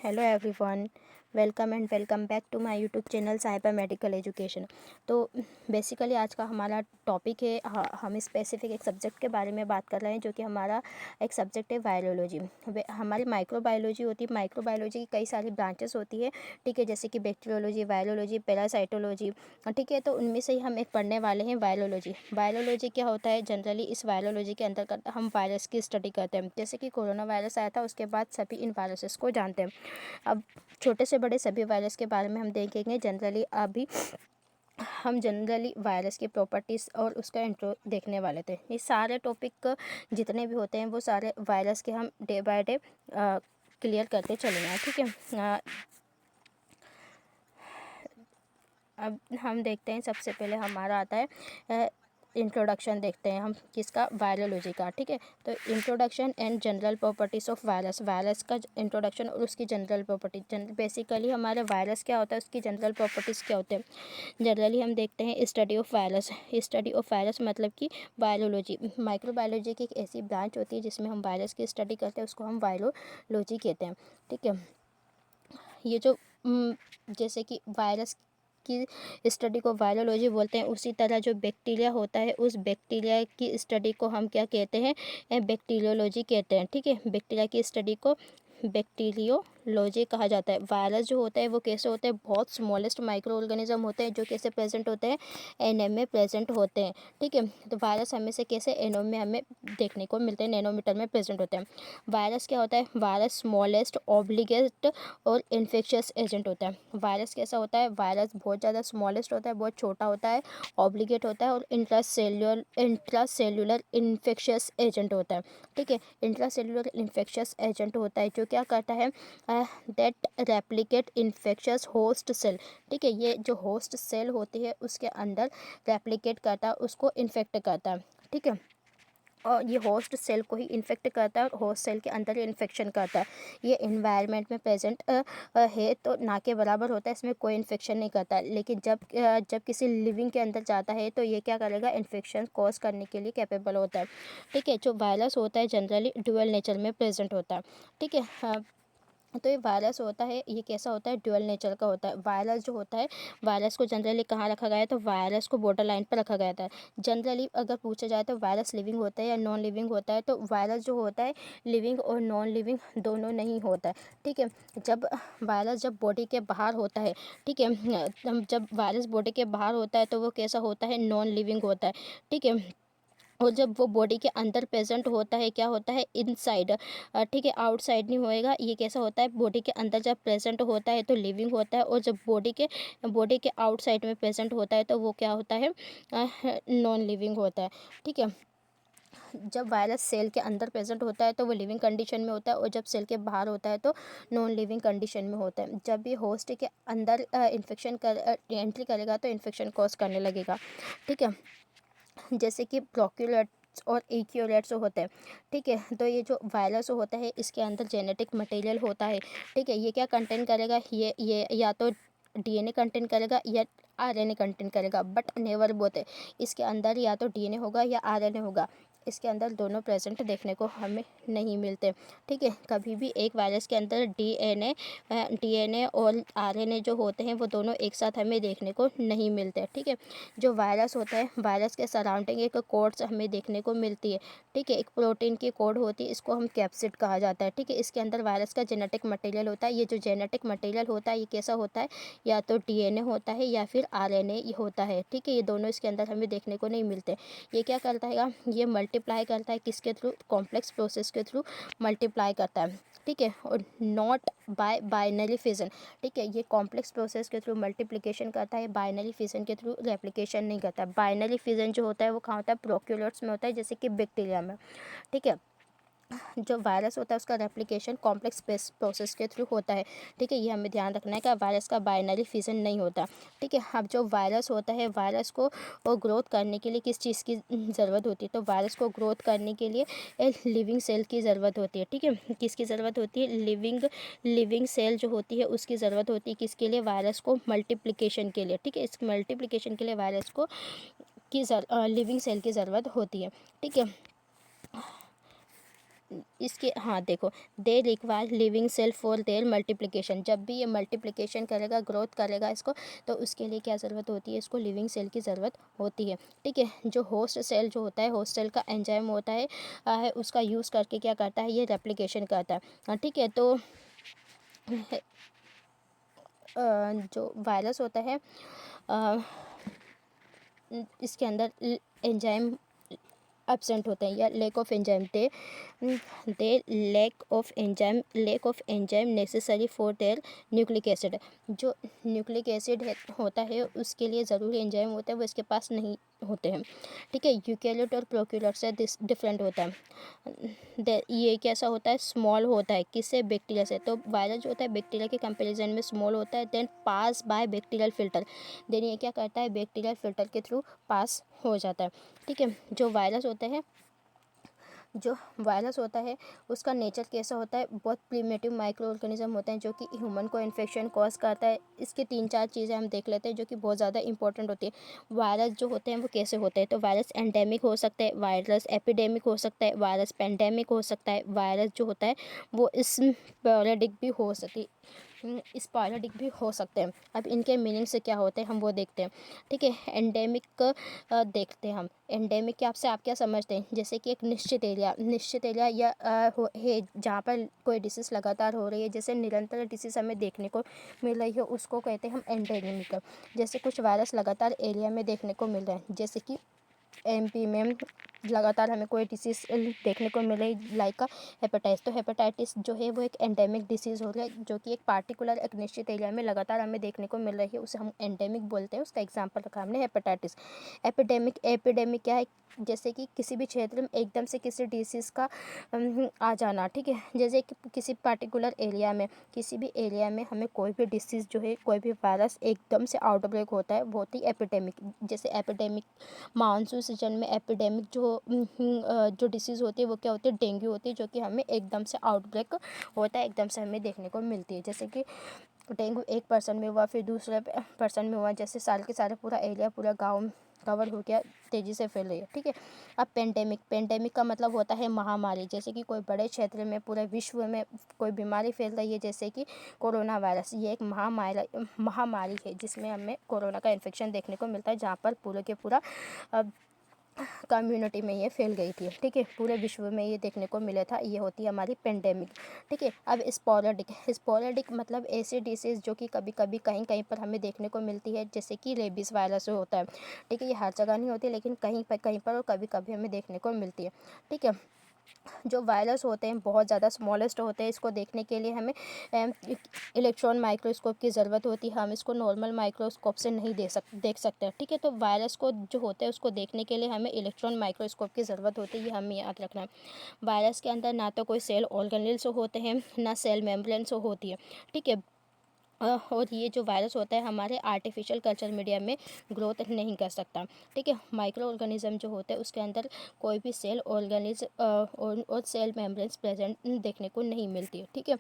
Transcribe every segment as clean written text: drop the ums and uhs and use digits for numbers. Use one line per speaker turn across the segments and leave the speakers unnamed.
Hello everyone, welcome back to my YouTube channel Sahiba medical education. तो basically आज का हमारा टॉपिक है, हम स्पेसिफिक एक सब्जेक्ट के बारे में बात कर रहे हैं जो कि हमारा एक सब्जेक्ट है वायरोलॉजी। हमारी माइक्रोबायोलॉजी होती है। माइक्रोबायोलॉजी की कई सारी ब्रांचेस होती है, ठीक है, जैसे कि बैक्टीरियोलॉजी, वायरोलॉजी, पैरासाइटोलॉजी, ठीक है। तो उनमें से ही हम एक पढ़ने वाले हैं वायरोलॉजी। वायरोलॉजी क्या होता है? जनरली इस वायरोलॉजी के अंतर्गत हम वायरस की स्टडी करते हैं। जैसे कि कोरोना वायरस आया था, उसके बाद सभी इन वायरसेस को जानते हैं। अब छोटे से बड़े सभी वायरस के बारे में हम देखेंगे। जनरली वायरस की प्रॉपर्टीज़ और उसका इंट्रो देखने वाले थे। ये सारे टॉपिक जितने भी होते हैं वो सारे वायरस के हम डे बाय डे क्लियर करते चलेंगे, ठीक है। अब हम देखते हैं, सबसे पहले हमारा आता है इंट्रोडक्शन। देखते हैं हम किसका? वायरोलॉजी का, ठीक है। तो introduction and general properties of virus. Virus का इंट्रोडक्शन और उसकी जनरल प्रॉपर्टी। बेसिकली हमारे वायरस क्या होता है, उसकी जनरल प्रॉपर्टीज़ क्या होते हैं। जनरली हम देखते हैं study of virus. Study of virus मतलब कि वायरोलॉजी। माइक्रोबायोलॉजी की एक ऐसी ब्रांच होती है जिसमें हम वायरस की स्टडी करते हैं, उसको हम वायरोलॉजी कहते हैं, ठीक है। ये जो जैसे कि वायरस की स्टडी को वायरोलॉजी बोलते हैं, उसी तरह जो बैक्टीरिया होता है उस बैक्टीरिया की स्टडी को हम क्या कहते हैं? बैक्टीरियोलॉजी कहते हैं, ठीक है। बैक्टीरिया की स्टडी को बैक्टीरियोलॉजी कहा जाता है। वायरस जो होता है वो कैसे होते हैं? बहुत स्मॉलेस्ट माइक्रो ऑर्गेनिज्म होते हैं जो कैसे प्रेजेंट होते हैं? एनएम में प्रेजेंट होते हैं, ठीक है। तो वायरस हमें से कैसे एनएम में हमें देखने को मिलते हैं, नैनोमीटर में प्रेजेंट होते हैं। वायरस क्या होता है? वायरस स्मॉलेस्ट ऑब्लिगेट और इन्फेक्शियस एजेंट होता है। वायरस कैसा होता है? वायरस बहुत ज़्यादा स्मॉलेस्ट होता है, बहुत छोटा होता है, ऑब्लिगेट होता है और इंट्रासेल्युलर इन्फेक्शियस एजेंट होता है, ठीक है। इंट्रासेल्युलर इन्फेक्शियस एजेंट होता है जो क्या करता है? That replicate infectious host cell, ठीक है। ये जो होस्ट सेल होती है उसके अंदर रेप्लिकेट करता है, उसको इन्फेक्ट करता है, ठीक है। और ये होस्ट सेल को ही इन्फेक्ट करता है और होस्ट सेल के अंदर ही इन्फेक्शन करता है। ये इन्वायरमेंट में प्रेजेंट है तो ना के बराबर होता है, इसमें कोई इन्फेक्शन नहीं करता। लेकिन जब किसी लिविंग के अंदर जाता है तो ये क्या करेगा? इन्फेक्शन कॉज करने के लिए कैपेबल होता है, ठीक है। जो वायरस होता है जनरली ड्यूअल नेचर में प्रेजेंट होता है, ठीक है। तो ये वायरस होता है, ये कैसा होता है? ड्यूअल नेचर का होता है। वायरस जो होता है, वायरस को जनरली कहाँ रखा गया है? तो वायरस को बॉर्डर लाइन पर रखा गया था। जनरली अगर पूछा जाए तो वायरस लिविंग होता है या नॉन लिविंग होता है, तो वायरस जो होता है लिविंग और नॉन लिविंग दोनों नहीं होता है, ठीक है। जब बॉडी के बाहर होता है, ठीक है, जब वायरस बॉडी के बाहर होता है तो वो कैसा होता है? नॉन लिविंग होता है, ठीक है। और जब वो बॉडी के अंदर प्रेजेंट होता है, क्या होता है? इनसाइड, ठीक है, आउटसाइड नहीं होएगा। ये कैसा होता है? बॉडी के अंदर जब प्रेजेंट होता है तो लिविंग होता है, और जब बॉडी के आउटसाइड में प्रेजेंट होता है तो वो क्या होता है? नॉन लिविंग होता है, ठीक है। जब वायरस सेल के अंदर प्रेजेंट होता है तो वो लिविंग कंडीशन में होता है, और जब सेल के बाहर होता है तो नॉन लिविंग कंडीशन में होता है। जब भी होस्ट के अंदर इन्फेक्शन एंट्री करेगा तो इन्फेक्शन कॉज करने लगेगा, ठीक है। जैसे कि ब्रोक्यूलेट्स और इक्यूलेट्स होते हैं, ठीक है। तो ये जो वायरस होता है इसके अंदर जेनेटिक मटेरियल होता है, ठीक है। ये क्या कंटेन करेगा? ये या तो डीएनए कंटेन करेगा या आरएनए कंटेन करेगा, बट नेवर बोथ है। इसके अंदर या तो डीएनए होगा या आरएनए होगा, इसके अंदर दोनों प्रेजेंट देखने को हमें नहीं मिलते, ठीक है। कभी भी एक वायरस के अंदर डीएनए और आरएनए जो होते हैं वो दोनों एक साथ हमें देखने को नहीं मिलते, ठीक है। जो वायरस होता है, वायरस के सराउंडिंग एक कोड्स हमें देखने को मिलती है, ठीक है। एक प्रोटीन की कोड होती है, इसको हम कैप्सिड कहा जाता है, ठीक है। इसके अंदर वायरस का जेनेटिक मटेरियल होता है। ये जो जेनेटिक मटेरियल होता है ये कैसा होता है? या तो डीएनए होता है या फिर आरएनए होता है, ठीक है। ये दोनों इसके अंदर हमें देखने को नहीं मिलते। ये क्या करता है? ये मल्टीप्लाई करता है, किसके थ्रू? कॉम्प्लेक्स प्रोसेस के थ्रू मल्टीप्लाई करता है, ठीक है। और नॉट बाय बाइनरी फिजन, ठीक है। ये कॉम्प्लेक्स प्रोसेस के थ्रू मल्टीप्लिकेशन करता है, बाइनरी फिजन के थ्रू रेप्लिकेशन नहीं करता। बाइनरी फिजन जो होता है वो कहाँ होता है? प्रोक्यूलेट्स में होता है, जैसे कि बैक्टीरिया में, ठीक है। जो वायरस होता है उसका रेप्लिकेशन कॉम्प्लेक्स प्रोसेस के थ्रू होता है, ठीक है। ये हमें ध्यान रखना है कि वायरस का बाइनरी फिजन नहीं होता, ठीक है। अब जो वायरस होता है, वायरस को ग्रोथ करने के लिए किस चीज़ की ज़रूरत होती है? तो वायरस को ग्रोथ करने के लिए एक लिविंग सेल की ज़रूरत होती है, ठीक है। किसकी ज़रूरत होती है? लिविंग सेल जो होती है उसकी ज़रूरत होती है। किसके लिए? वायरस को मल्टीप्लिकेशन के लिए, ठीक है। इस मल्टीप्लिकेशन के लिए वायरस को लिविंग सेल की ज़रूरत होती है, ठीक है। इसके हाँ देखो, they require living cell for their multiplication. जब भी ये मल्टीप्लिकेशन करेगा, ग्रोथ करेगा इसको, तो उसके लिए क्या ज़रूरत होती है, इसको लिविंग सेल की ज़रूरत होती है। ठीक है, जो होस्ट सेल जो होता है, होस्ट सेल का एंजाइम होता है उसका यूज़ करके क्या करता है, ये रेप्लिकेशन करता है। ठीक है, तो जो वायरस होता है इसके अंदर एंजाइम एब्सेंट होते हैं या lake of enzyme, they lake of enzyme necessary for their nucleic acid. जो न्यूक्लिक एसिड होता है उसके लिए ज़रूरी एंजाइम होता है, वो इसके पास नहीं होते हैं। ठीक है, यूकेरियोट और प्रोकैरियोट से डिफरेंट होता है। ये कैसा होता है, स्मॉल होता है। किससे, बैक्टीरिया से। तो वायरस जो होता है बैक्टीरिया के कंपैरिजन में स्मॉल होता है। Then pass by bacterial filter, then ये क्या करता है, बैक्टीरियल फिल्टर के थ्रू पास हो जाता है। ठीक है, जो वायरस होता है उसका नेचर कैसा होता है, बहुत प्रिमिटिव माइक्रो ऑर्गेनिज्म होते हैं जो कि ह्यूमन को इन्फेक्शन कॉज करता है। इसके 3-4 चीज़ें हम देख लेते हैं जो कि बहुत ज़्यादा इंपॉर्टेंट होती है। वायरस जो होते हैं वो कैसे होते हैं, तो वायरस एंडेमिक हो सकता है, वायरस एपिडेमिक हो सकता है, वायरस पेंडेमिक हो सकता है, वायरस जो होता है वो स्पोरेडिक भी हो सकती स्पोरेडिक भी हो सकते हैं। अब इनके मीनिंग से क्या होते हैं हम वो देखते हैं। ठीक है, एंडेमिक देखते हैं हम। एंडेमिक के आपसे आप क्या समझते हैं, जैसे कि एक निश्चित एरिया या है जहाँ पर कोई डिसीज़ लगातार हो रही है, जैसे निरंतर डिसीज़ हमें देखने को मिल रही है, उसको कहते हैं हम एंडेमिक। जैसे कुछ वायरस लगातार एरिया में देखने को मिल रहे हैं, जैसे कि एमपी में लगातार हमें कोई डिसीज़ देखने को मिले लाइक हेपेटाइटिस। तो हेपेटाइटिस जो है वो एक एंडेमिक डिसीज़ हो रहा है जो कि एक पार्टिकुलर एक निश्चित एरिया में लगातार हमें देखने को मिल रही है, उसे हम एंडेमिक बोलते हैं। उसका एग्जांपल रखा हमने हेपेटाइटिस। एपिडेमिक क्या है, जैसे कि किसी भी क्षेत्र में एकदम से किसी डिसीज़ का आ जाना। ठीक है, जैसे कि किसी पार्टिकुलर एरिया में, किसी भी एरिया में हमें कोई भी डिसीज़ जो है, कोई भी वायरस एकदम से आउटब्रेक होता है, बहुत ही एपिडेमिक। जैसे एपिडेमिक मानसून सीजन में एपिडेमिक जो डिसीज़ होती है वो क्या होती है, डेंगू होती है, जो कि हमें एकदम से आउटब्रेक होता है, एकदम से हमें देखने को मिलती है। जैसे कि डेंगू एक पर्सन में हुआ, फिर दूसरे पर्सन में हुआ, जैसे साल के सारे पूरा एरिया पूरा गाँव कवर हो गया, तेज़ी से फैल रही है। ठीक है, अब पेंडेमिक का मतलब होता है महामारी। जैसे कि कोई बड़े क्षेत्र में, पूरे विश्व में कोई बीमारी फैल रही है, जैसे कि कोरोना वायरस। ये एक महामारी है जिसमें हमें कोरोना का इन्फेक्शन देखने को मिलता है, जहाँ पर पूरे के पूरा कम्युनिटी में ये फैल गई थी। ठीक है, पूरे विश्व में ये देखने को मिला था। ये होती है हमारी पेंडेमिक। ठीक है, अब स्पोरेडिक मतलब ऐसी डिसीज़ जो कि कभी कभी कहीं कहीं पर हमें देखने को मिलती है, जैसे कि रेबीज़ वायरस होता है। ठीक है, ये हर जगह नहीं होती, लेकिन कहीं पर और कभी कभी हमें देखने को मिलती है। ठीक है, जो वायरस होते हैं बहुत ज़्यादा स्मॉलेस्ट होते हैं। इसको देखने के लिए हमें इलेक्ट्रॉन माइक्रोस्कोप की ज़रूरत होती है। हम इसको नॉर्मल माइक्रोस्कोप से नहीं देख सकते। ठीक है, तो वायरस को जो होते हैं उसको देखने के लिए हमें इलेक्ट्रॉन माइक्रोस्कोप की ज़रूरत होती है, ये हमें याद रखना है। वायरस के अंदर ना तो कोई सेल ऑर्गेनेल्स होते हैं, ना सेल मेम्ब्रेन्स होती है। ठीक है, और ये जो वायरस होता है हमारे आर्टिफिशियल कल्चर मीडिया में ग्रोथ नहीं कर सकता। ठीक है, माइक्रो ऑर्गेनिज्म जो होते हैं उसके अंदर कोई भी सेल ऑर्गेनिज और सेल मेम्ब्रेन्स प्रेजेंट देखने को नहीं मिलती है। ठीक है,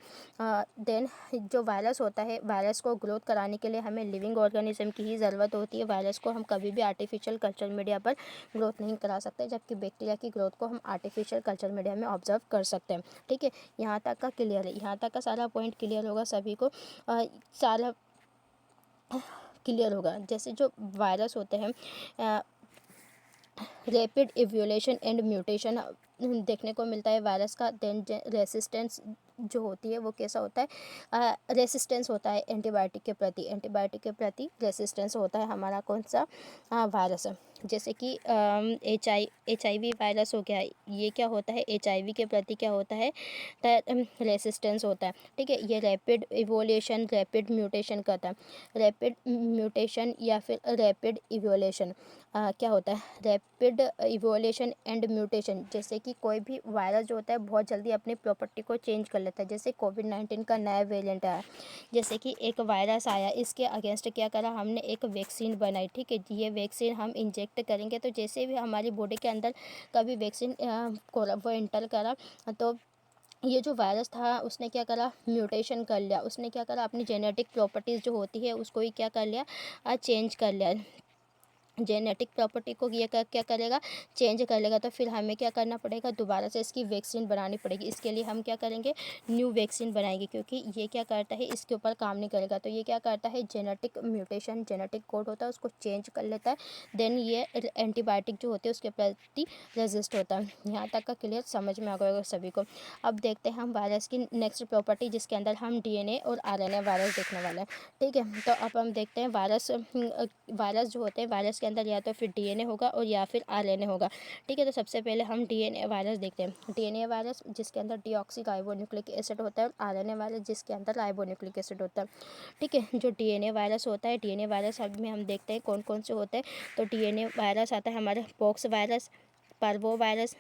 देन जो वायरस होता है, वायरस को ग्रोथ कराने के लिए हमें लिविंग ऑर्गेनिज्म की ही ज़रूरत होती है। वायरस को हम कभी भी आर्टिफिशियल कल्चर मीडिया पर ग्रोथ नहीं करा सकते, जबकि बैक्टीरिया की ग्रोथ को हम आर्टिफिशियल कल्चर मीडिया में ऑब्जर्व कर सकते हैं। ठीक है, यहाँ तक का क्लियर है, यहाँ तक का सारा पॉइंट क्लियर होगा सभी को, सारा क्लियर होगा। जैसे जो वायरस होते हैं रैपिड इवोल्यूशन एंड म्यूटेशन देखने को मिलता है वायरस का। देन रेसिस्टेंस जो होती है वो कैसा होता है, रेसिस्टेंस होता है एंटीबायोटिक के प्रति रेसिस्टेंस होता है हमारा कौन सा वायरस। जैसे कि HIV वायरस हो गया, ये क्या होता है, HIV के प्रति क्या होता है, रेसिस्टेंस होता है। ठीक है, ये रैपिड इवोल्यूशन रैपिड म्यूटेशन करता है। रैपिड म्यूटेशन या फिर रैपिड इवोल्यूशन क्या होता है, रैपिड इवोल्यूशन एंड म्यूटेशन। जैसे कि कोई भी वायरस जो होता है बहुत जल्दी अपनी प्रॉपर्टी को चेंज कर लेता है। जैसे कोविड-19 का नया वेरिएंट आया, जैसे कि एक वायरस आया, इसके अगेंस्ट क्या करा हमने, एक वैक्सीन बनाई। ठीक है, ये वैक्सीन हम इंजेक्ट करेंगे, तो जैसे भी हमारी बॉडी के अंदर कभी वैक्सीन वो इंटर करा, तो ये जो वायरस था उसने क्या करा, म्यूटेशन कर लिया। उसने क्या करा, अपनी जेनेटिक प्रॉपर्टीज़ जो होती है उसको ही क्या कर लिया, चेंज कर लिया। जेनेटिक प्रॉपर्टी को ये क्या करेगा, चेंज कर लेगा। तो फिर हमें क्या करना पड़ेगा, दोबारा से इसकी वैक्सीन बनानी पड़ेगी। इसके लिए हम क्या करेंगे, न्यू वैक्सीन बनाएंगे, क्योंकि ये क्या करता है, इसके ऊपर काम नहीं करेगा। तो ये क्या करता है, जेनेटिक म्यूटेशन, जेनेटिक कोड होता है उसको चेंज कर लेता है। देन ये एंटीबायोटिक जो होते हैं उसके प्रति रेजिस्ट होता है। यहाँ तक का क्लियर समझ में आ गया होगा सभी को। अब देखते हैं हम वायरस की नेक्स्ट प्रॉपर्टी, जिसके अंदर हम DNA और RNA वायरस देखने वाले हैं। ठीक है, तो अब हम देखते हैं वायरस जो होते हैं, वायरस के अंदर या तो फिर DNA होगा और या फिर RNA होगा। ठीक है, तो सबसे पहले हम DNA वायरस देखते हैं। DNA वायरस जिसके अंदर डीऑक्सी राइबोन्यूक्लिक एसिड होता है, और RNA वायरस जिसके अंदर राइबोन्यूक्लिक एसिड होता है। ठीक है, जो DNA वायरस होता है, DNA वायरस में हम देखते हैं कौन कौन से होते हैं। तो DNA वायरस आता है हमारे pox virus, parvo virus,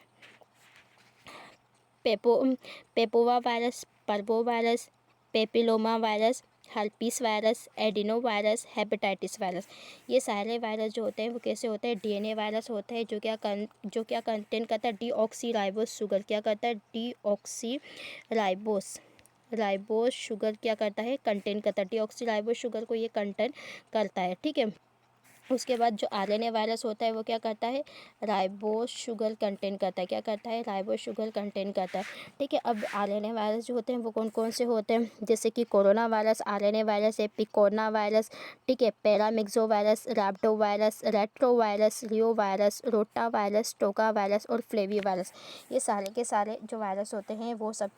papova virus, parvo virus, papilloma virus, herpes virus, adeno virus, hepatitis virus. ये सारे वायरस जो होते हैं वो कैसे होते हैं, DNA वायरस होते हैं, जो क्या कंटेन करता है, डीऑक्सी राइबोस शुगर। क्या करता है, डीऑक्सी राइबोस शुगर क्या करता है, कंटेन करता है। डीऑक्सी राइबोस शुगर को ये कंटेन करता है। ठीक है, उसके बाद जो RNA वायरस होता है वो क्या करता है, राइबोस शुगर कंटेन करता है। क्या करता है, राइबोस शुगर कंटेन करता है। ठीक है, अब RNA वायरस जो होते हैं वो कौन कौन से होते हैं, जैसे कि कोरोना वायरस RNA वायरस है, पिकोना वायरस, ठीक है, paramyxo virus, rhabdo virus, retro virus, reo virus, rota virus, toga virus और फ्लेवी वायरस। ये सारे के सारे जो वायरस होते हैं वो सब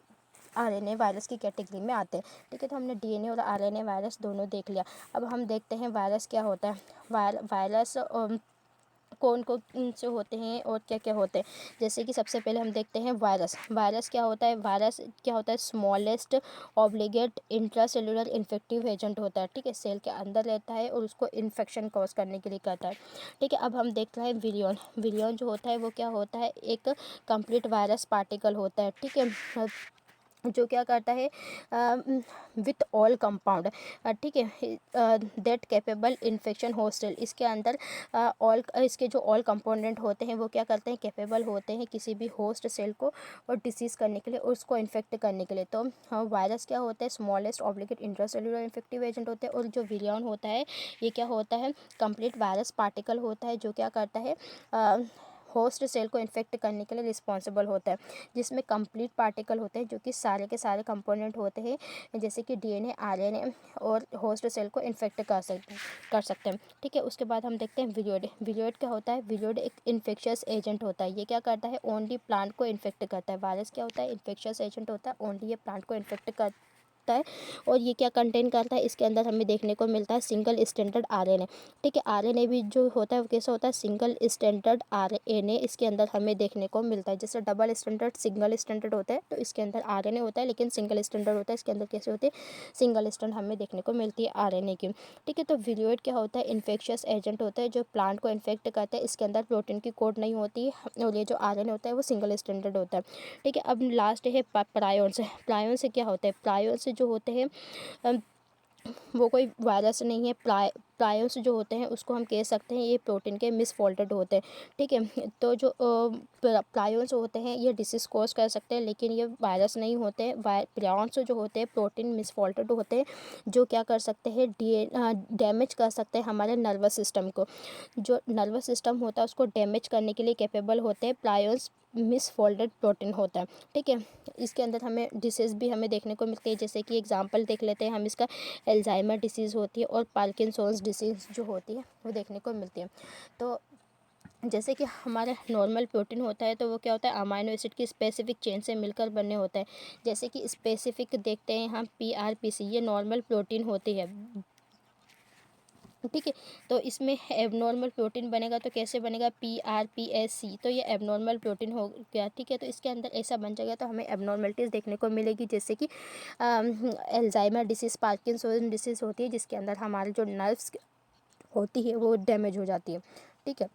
RNA वायरस की कैटेगरी में आते हैं। ठीक है, तो हमने DNA और RNA वायरस दोनों देख लिया। अब हम देखते हैं वायरस क्या होता है। वायरस कौन कौन से होते हैं और क्या क्या होते हैं। जैसे कि सबसे पहले हम देखते हैं वायरस क्या होता है। वायरस क्या होता है, smallest obligate intracellular infective agent होता है। ठीक है, सेल के अंदर रहता है और उसको इन्फेक्शन कॉज करने के लिए करता है। ठीक है, अब हम देखते हैं विलियन जो होता है वो क्या होता है, एक कंप्लीट वायरस पार्टिकल होता है। ठीक है, जो क्या करता है, विथ ऑल कंपाउंड, ठीक है, दैट कैपेबल इन्फेक्शन होस्टल। इसके अंदर ऑल इसके जो ऑल कंपोनेंट होते हैं वो क्या करते हैं, कैपेबल होते हैं किसी भी होस्ट सेल को और डिसीज़ करने के लिए और उसको इन्फेक्ट करने के लिए। तो वायरस क्या होता है, smallest obligate intracellular infective agent होते हैं। और जो विलियन होता है ये क्या होता है, कंप्लीट वायरस पार्टिकल होता है, जो क्या करता है, होस्ट सेल को इन्फेक्ट करने के लिए रिस्पॉन्सिबल होता है, जिसमें कंप्लीट पार्टिकल होते हैं जो कि सारे के सारे कंपोनेंट होते हैं, जैसे कि DNA RNA, और होस्ट सेल को इन्फेक्ट कर सकते हैं। ठीक है, उसके बाद हम देखते हैं विलियोइड क्या होता है। विलियोइड एक इन्फेक्शियस एजेंट होता है। ये क्या करता है, ओनली प्लांट को इन्फेक्ट करता है। वायरस क्या होता है, इन्फेक्शियस एजेंट होता है, ओनली ये प्लांट को इन्फेक्ट करता है। और ये क्या कंटेन करता है, इसके अंदर हमें देखने को मिलता है सिंगल स्टैंडर्ड RNA। ठीक है, RNA भी जो होता है वो कैसा होता है, सिंगल स्टैंडर्ड RNA इसके अंदर हमें देखने को मिलता है। जैसे डबल स्टैंडर्ड सिंगल स्टैंडर्ड होता है, तो इसके अंदर RNA होता है, लेकिन सिंगल स्टैंडर्ड होता है, इसके अंदर कैसे होते हैं, सिंगल स्टैंड हमें देखने को मिलती है RNA की। ठीक है, तो विलियोइड क्या होता है, इन्फेक्शियस एजेंट होता है जो प्लांट को इन्फेक्ट करता है। इसके अंदर प्रोटीन की कोड नहीं होती है, और ये जो RNA होता है वो सिंगल स्टैंडर्ड होता है। ठीक है, अब लास्ट है प्रायोन्स। प्रायोन से क्या होता है, प्रायोन से जो होते हैं वो कोई वायरस नहीं है। प्रायोन्स जो होते हैं उसको हम कह सकते हैं ये प्रोटीन के मिसफोल्डेड होते हैं। ठीक है, तो जो प्रायोन्स होते हैं ये डिसीज़ कॉज कर सकते हैं, लेकिन ये वायरस नहीं होते हैं। प्रायोन्स जो होते हैं प्रोटीन मिसफोल्डेड होते हैं, जो क्या कर सकते हैं, डैमेज कर सकते हैं हमारे नर्वस सिस्टम को। जो नर्वस सिस्टम होता है उसको डैमेज करने के लिए कैपेबल होते हैं। प्रायोन्स मिसफोल्डेड प्रोटीन होता है। ठीक है, इसके अंदर हमें डिसीज़ भी हमें देखने को मिलती है, जैसे कि एग्जांपल देख लेते हैं हम इसका। अल्जाइमर डिसीज़ होती है और पार्किंसंस डिसीज़ जो होती है वो देखने को मिलती है। तो जैसे कि हमारा नॉर्मल प्रोटीन होता है तो वो क्या होता है, अमाइनो एसिड की स्पेसिफिक चेन से मिलकर बने होता है। जैसे कि स्पेसिफिक देखते हैं हम PRPC, ये नॉर्मल प्रोटीन होती है। ठीक है, तो इसमें एबनॉर्मल प्रोटीन बनेगा तो कैसे बनेगा, PRPSC, तो ये एबनॉर्मल प्रोटीन हो गया। ठीक है, तो इसके अंदर ऐसा बन जाएगा तो हमें एबनॉर्मलिटीज़ देखने को मिलेगी, जैसे कि अल्जाइमर डिसीज़, पार्किंसन डिसीज़ होती है, जिसके अंदर हमारे जो नर्व्स होती है वो डैमेज हो जाती है। ठीक है,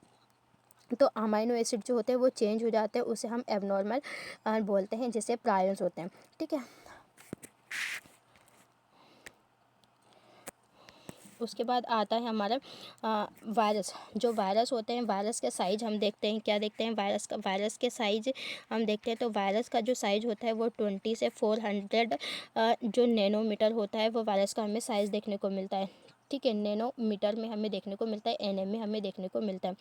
तो अमाइनो एसिड जो होते हैं वो चेंज हो जाते हैं, उसे हम एबनॉर्मल बोलते हैं, जैसे प्रायोन्स होते हैं। ठीक है, उसके बाद आता है हमारा वायरस। जो वायरस होते हैं, वायरस का साइज़ हम देखते हैं, क्या देखते हैं, वायरस के साइज़ हम देखते हैं। तो वायरस का जो साइज़ होता है वो 20 से 400 जो नैनोमीटर होता है, वो वायरस का हमें साइज़ देखने को मिलता है। ठीक है, नैनोमीटर में हमें देखने को मिलता है, एनएम में हमें देखने को मिलता है।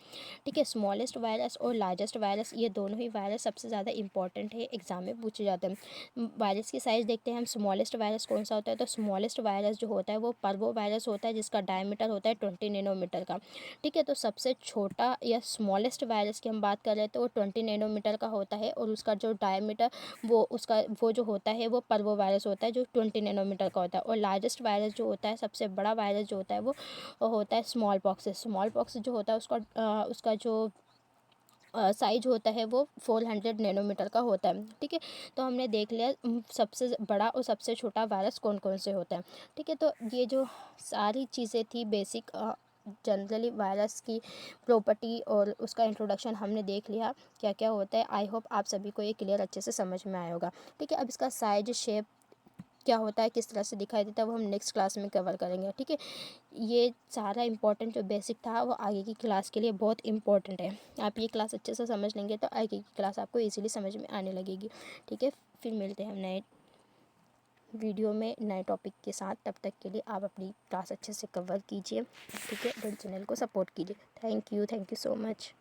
ठीक है, स्मॉलेस्ट वायरस और लार्जेस्ट वायरस, ये दोनों ही वायरस सबसे ज़्यादा इंपॉर्टेंट है, एग्जाम में पूछे जाते हैं। वायरस की साइज़ देखते हैं हम, स्मॉलेस्ट वायरस कौन सा होता है, तो स्मॉलेस्ट वायरस जो होता है वो पर्वो वायरस होता है, जिसका डायमीटर होता है 20 नैनोमीटर का। ठीक है, तो सबसे छोटा या स्मॉलेस्ट वायरस की हम बात कर रहे हैं तो वो 20 नैनोमीटर का होता है, और उसका जो डायमीटर वो जो होता है वो पर्वो वायरस होता है, जो 20 नैनोमीटर का होता है। और लार्जेस्ट वायरस जो होता है, सबसे बड़ा वायरस जो होता है वो होता है स्मॉल पॉक्स। स्मॉल पॉक्स जो होता है उसका जो साइज होता है वो 400 नैनोमीटर का होता है। ठीक है, तो हमने देख लिया सबसे बड़ा और सबसे छोटा वायरस कौन कौन से होते हैं। ठीक है, तो ये जो सारी चीज़ें थी बेसिक जनरली वायरस की प्रॉपर्टी और उसका इंट्रोडक्शन हमने देख लिया क्या क्या होता है। आई होप आप सभी को ये क्लियर अच्छे से समझ में आया होगा। ठीक है, अब इसका साइज शेप क्या होता है, किस तरह से दिखाई देता है, वो हम नेक्स्ट क्लास में कवर करेंगे। ठीक है, ये सारा इंपॉर्टेंट जो बेसिक था वो आगे की क्लास के लिए बहुत इंपॉर्टेंट है। आप ये क्लास अच्छे से समझ लेंगे तो आगे की क्लास आपको इजीली समझ में आने लगेगी। ठीक है, फिर मिलते हैं हम नए वीडियो में नए टॉपिक के साथ। तब तक के लिए आप अपनी क्लास अच्छे से कवर कीजिए। ठीक है, डेन चैनल को सपोर्ट कीजिए। Thank you so much.